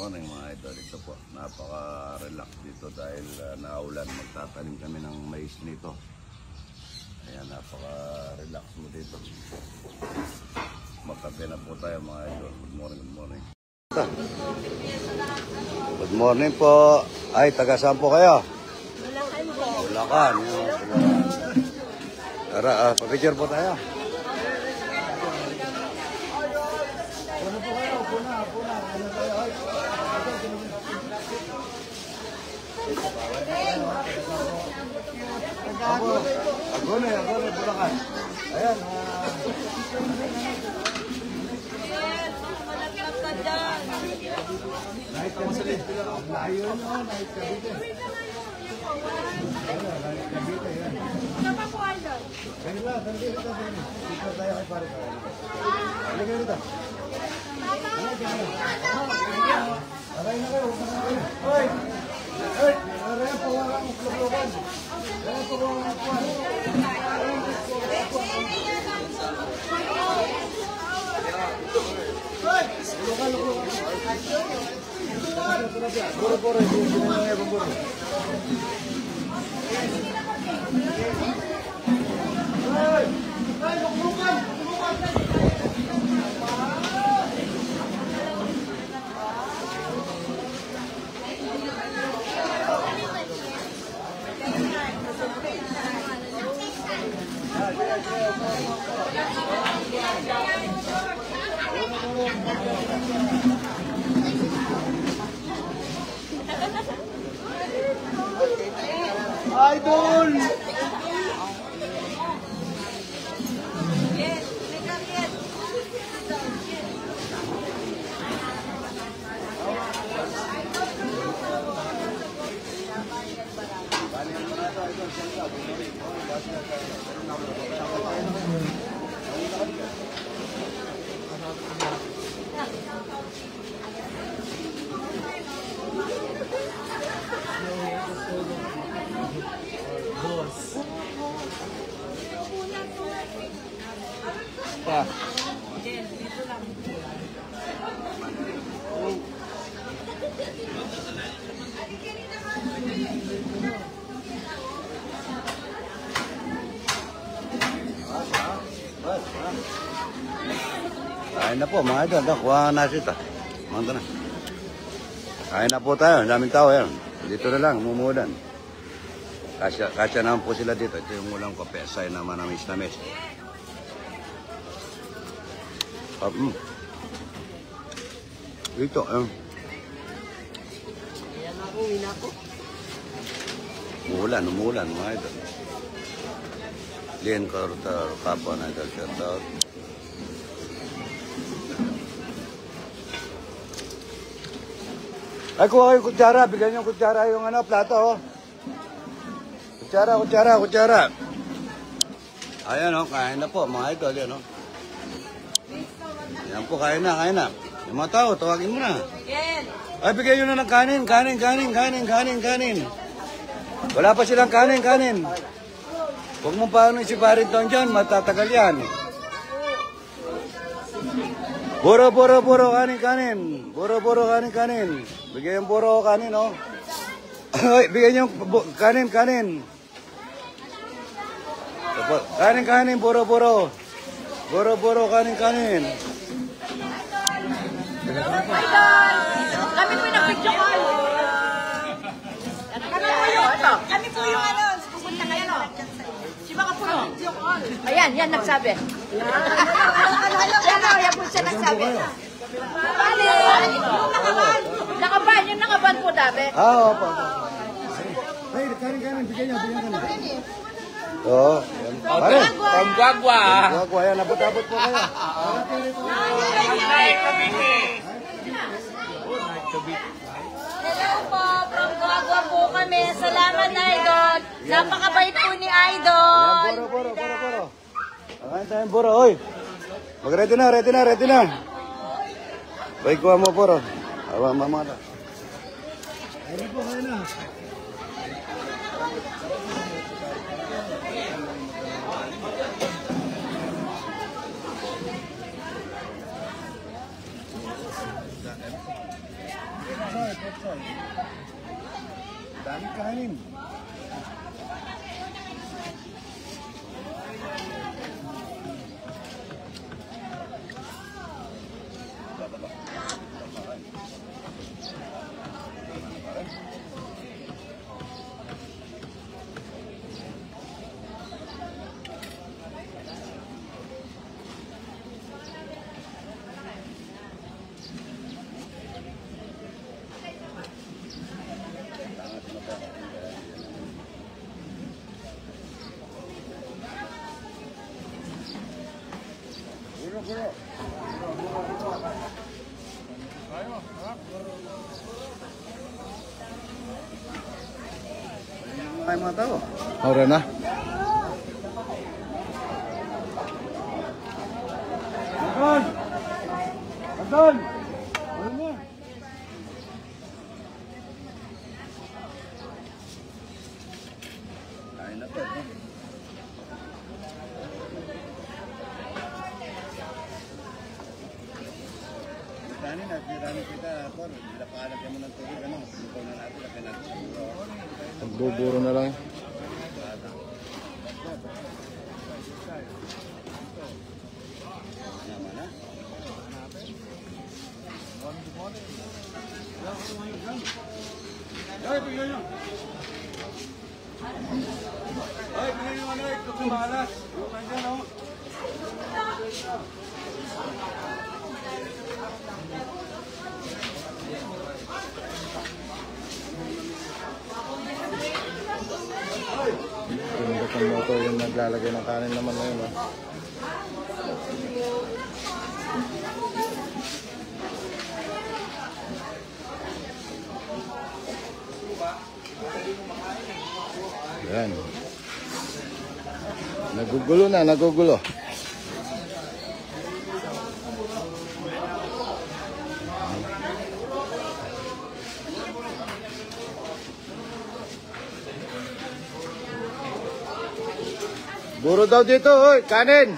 morning mga idol. Ito po, napaka-relax dito dahil naulan. Magtatanim kami ng mais nito. Ayan, napaka-relax mo dito. Magkape na po tayo mga idol. Good morning, good morning. Good morning po. Ay, taga saan po kayo? Bulacan po. Bulacan. Tara, pa-picture po tayo. Puna po kayo, puna. Ano tayo? Agone, Bulacan. Ayan. Malaglag ka dyan. Night ka sa list. Layo na, night ka dito. Sapa po, Idol. Ganun lang, dito. Dito tayo kay pare. Halika dito. Aray na kayo. Hoy! Hoy! Aray po ang klublokan. Aray po ang kwan. Hoy! Lokal. Boro-boro, hindi na nga boro. Hoy! Hoy, luklukan! Idol! Pa. Kain na po mga idol. Kuha na sita. Manda na. Kain na po tayo. Daming tao yan. Dito na lang. Mumulan. Kasya naman po sila dito. Ito yung ulang kape. Say naman ang islamis. Dito. Ayan ako, wina ko. Umulan mga idol. Lian Carter, kapwa na idol. Shout out. Ay, kuha kayo kutsara. Bigyan niyo kutsara yung plato, oh. Kutsara. Ayan, oh. Kain na po, mga idol. Yan, oh. Yan po, kain na. Yung mga tao, tawagin mo na. Yes. Ay, bigyan nyo na ng kanin. Wala pa silang kanin. Huwag mo paano si Parinton dyan, matatagal yan. Buro, kanin. Buro, kanin. Bigyan yung buro, kanin, oh. Ay, bigyan yung kanin. Kanin, buro. Buro, kanin. Idol! Kami po yung nag-video call. Kami po yung pupunta kayo, no? Si Makapuno. Ayan, yan nagsabi. Yan po siya nagsabi. Yung nakaban po dami. Opo. Ay, kanin. Bigyan nyo. Oo. Pare. Pamguagwa. Yan, abot-abot po kayo. Hello po, from Guagua po kami. Salamat, Idol. Napakabait po ni Idol. Buro. Kain tayo, buro. Oy. Mag-ready na. Balik kuha mo, buro. Awa, mamata. Ayun po, kain na. Dami kanin. Ay mga tao. Ora na. Anton! Anton! Ano na? Kain na po. Kanin at nirami kita, Por. Lapalagyan mo ng tubig, ano? Ikaw na natin, lagyan natin. Nagbuburo na lang. Naman na. Ay, bigyan nyo. Ay, bigyan nyo ano, ito kumalas. Nandiyan, oh. Pinagatan mo ito yung naglalagay ng kanin naman na yun. Yan. Nagugulo na, nagugulo. Buro daw dito, hoy, kanin.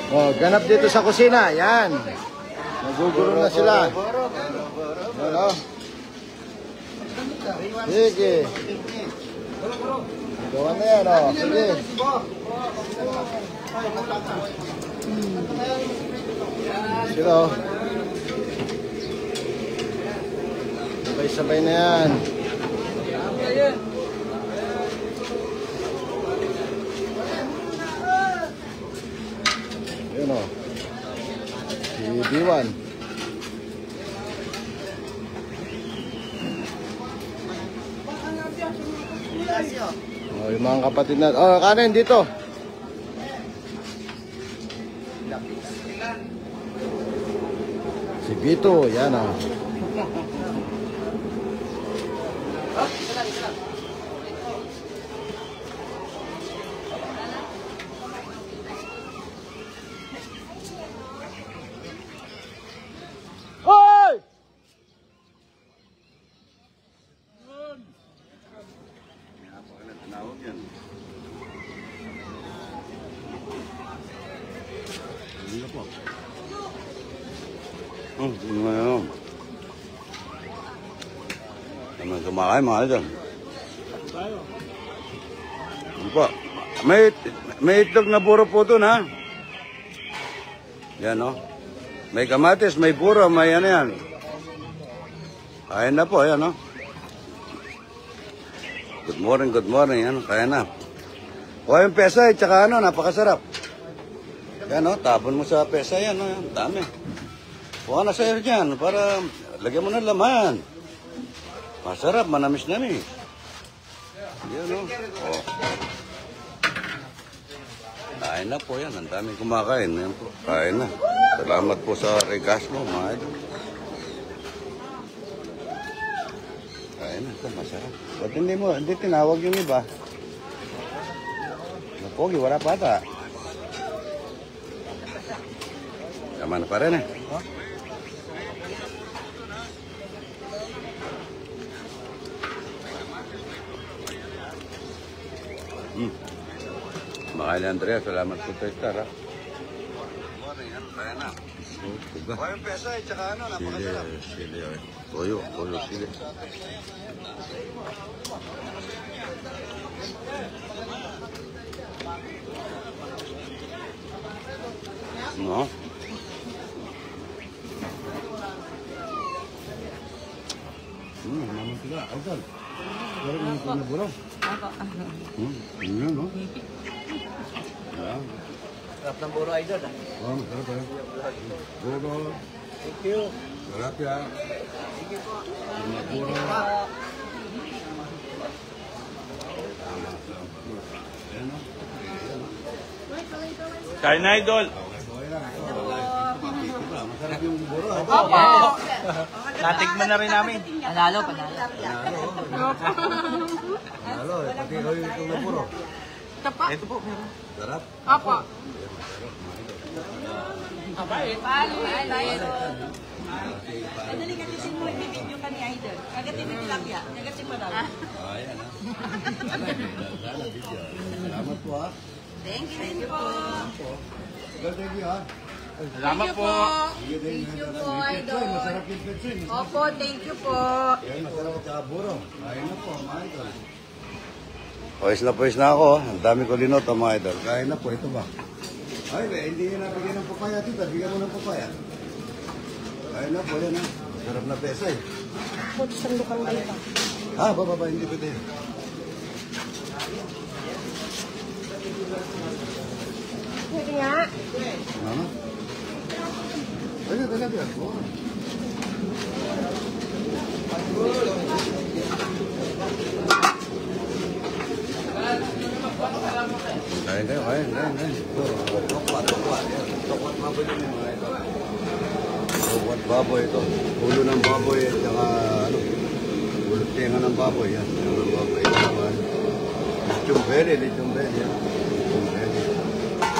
Oh, ganap dito sa kusina. Yan. Nagugulo na sila. Ano? Sige. Gawa na yan, oh. Sige. Sige, oh. Sabay-sabay na yan. Yun o. Si B1. Oh, yung mga kapatid natin. Oh, kanin dito. Si Bito, yan o. Tinawag yan. Ano po? Ngayon. Naman kumakain mga dyan. Ano po? May itlog na buro po dun, ha? Yan, o. May kamatis, may buro, may ano yan. Kain na po, yan, o. Good morning, ano, kaya na. O, yung pesa, tsaka ano, napakasarap. Yan, o, tapon mo sa pesa yan, o, dami. Kuha na sa'yo dyan, para lagyan mo ng laman. Masarap, manamis-namis. Yan, o. O. Kain na po yan, ang daming kumakain. Yan po, kain na. Salamat po sa regas mo, mga idol. Ito, masarap. Ba't hindi tinawag yung iba? Napogi, wala pa ata. Tama na pa rin eh. Mahal Andrea, salamat po tayo, Star, ha? Yung pesa eh, tsaka ano, napakasarap. Sili, toyo, sili. No? Naman sila, Idol. Pero yung ito na burong. Yun, no? Ayan. Sarap ng buro, Idol. Oh, masarap eh. Buro. Thank you. Sarap yan. Thank you po. Buro. Kain na, Idol. Masarap yung buro. Opo. Natikman na rin namin. Panalo. Halo, pati kayo itong buro. Ito pa. Ito po, meron. Sarap. Opo. Madali kagatin mo, i-video ka ni Idol. Kagatin mo tilapia. Kagatin mo daw. Ayan, ha? Sana video. Salamat po, ha? Thank you po. Thank you, ha? Salamat po. Thank you po, Idol. Masarap yung petsoy. Opo, thank you po. Yan, masarap at saka buro. Kain na po, mga idol. Pawis na ako. Ang dami ko linot, mga idol. Kain na po, ito ba? Ay, hindi yun nabigyan ng papaya, tita. Bigyan mo ng papaya. Kain na po, yan ha. Masarap na pesa eh. Sandukan ba ito? Ha, bababa, hindi pwede. Pwede nga. Ano? Taga. Oh. Kain kayo. Tokwat baboy yun yung mga ito. Tokwat baboy ito. Ulo ng baboy at saka ano, ulot tenga ng baboy. Yan. Tenga ng baboy. Lechong belly. Lechong belly.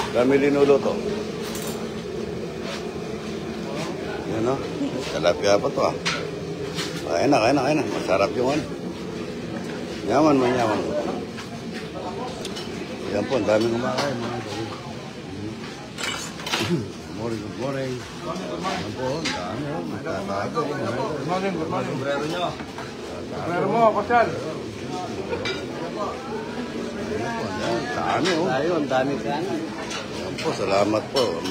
Kami linuluto. Yan o. Talapia pa to ah. Kain na. Masarap yung ano. Yaman. Yan po, ang daming kumakain mga ito. Good morning. Yan po, ang dami o. Matatago. Good morning. Sombrero nyo. Sombrero mo, Kosyal. Yan po, ang dami o. Tayo, ang dami ka. Yan po, salamat po.